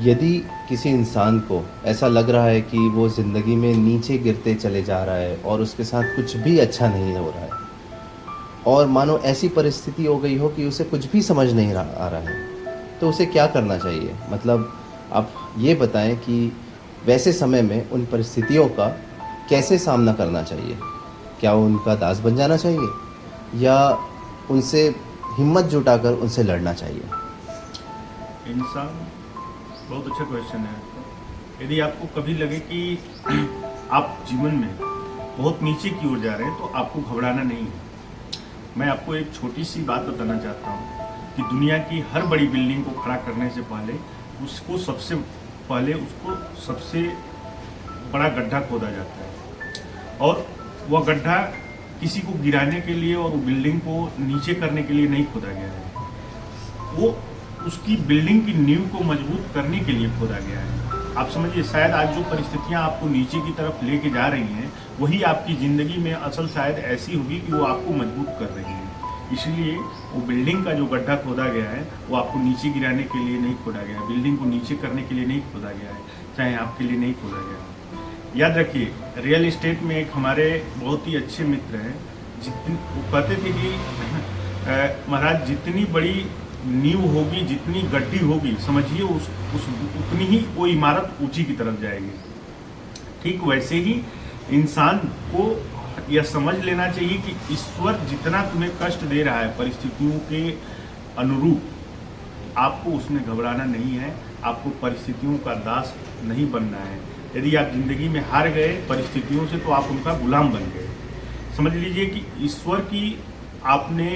यदि किसी इंसान को ऐसा लग रहा है कि वो ज़िंदगी में नीचे गिरते चले जा रहा है और उसके साथ कुछ भी अच्छा नहीं हो रहा है, और मानो ऐसी परिस्थिति हो गई हो कि उसे कुछ भी समझ नहीं आ रहा है, तो उसे क्या करना चाहिए? मतलब आप ये बताएं कि वैसे समय में उन परिस्थितियों का कैसे सामना करना चाहिए? क्या उनका दास बन जाना चाहिए या उनसे हिम्मत जुटाकर उनसे लड़ना चाहिए? इंसान, बहुत अच्छा क्वेश्चन है। यदि आपको कभी लगे कि आप जीवन में बहुत नीचे की ओर जा रहे हैं तो आपको घबराना नहीं है। मैं आपको एक छोटी सी बात बताना चाहता हूँ कि दुनिया की हर बड़ी बिल्डिंग को खड़ा करने से पहले उसको सबसे बड़ा गड्ढा खोदा जाता है, और वह गड्ढा किसी को गिराने के लिए और बिल्डिंग को नीचे करने के लिए नहीं खोदा गया है। वो उसकी बिल्डिंग की नींव को मजबूत करने के लिए खोदा गया है। आप समझिए, शायद आज जो परिस्थितियां आपको नीचे की तरफ लेके जा रही हैं वही आपकी ज़िंदगी में असल शायद ऐसी होगी कि वो आपको मजबूत कर रही है। इसलिए वो बिल्डिंग का जो गड्ढा खोदा गया है वो आपको नीचे गिराने के लिए नहीं खोदा गया है, बिल्डिंग को नीचे करने के लिए नहीं खोदा गया है, चाहे आपके लिए नहीं खोदा गया है। याद रखिए, रियल इस्टेट में एक हमारे बहुत ही अच्छे मित्र हैं, जितनी वो कहते थे कि महाराज, जितनी बड़ी नींव होगी, जितनी गड्ढी होगी, समझिए उस उतनी ही वो इमारत ऊंची की तरफ जाएगी। ठीक वैसे ही इंसान को यह समझ लेना चाहिए कि ईश्वर जितना तुम्हें कष्ट दे रहा है परिस्थितियों के अनुरूप, आपको उसमें घबराना नहीं है, आपको परिस्थितियों का दास नहीं बनना है। यदि आप जिंदगी में हार गए परिस्थितियों से तो आप उनका गुलाम बन गए। समझ लीजिए कि ईश्वर की आपने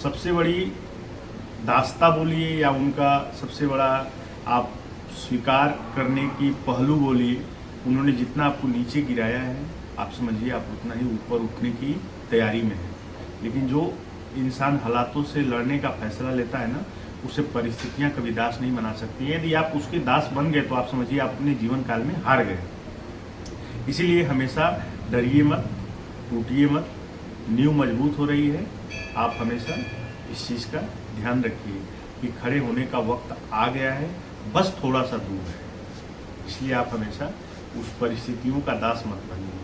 सबसे बड़ी दास्ता बोलिए या उनका सबसे बड़ा आप स्वीकार करने की पहलू बोलिए, उन्होंने जितना आपको नीचे गिराया है आप समझिए आप उतना ही ऊपर उठने की तैयारी में है। लेकिन जो इंसान हालातों से लड़ने का फैसला लेता है ना, उसे परिस्थितियां कभी दास नहीं बना सकती। यदि आप उसके दास बन गए तो आप समझिए आप अपने जीवन काल में हार गए। इसीलिए हमेशा डरिए मत, टूटिए मत, नींव मजबूत हो रही है। आप हमेशा इस चीज़ का ध्यान रखिए कि खड़े होने का वक्त आ गया है, बस थोड़ा सा दूर है। इसलिए आप हमेशा उस परिस्थितियों का दास मत बनिए।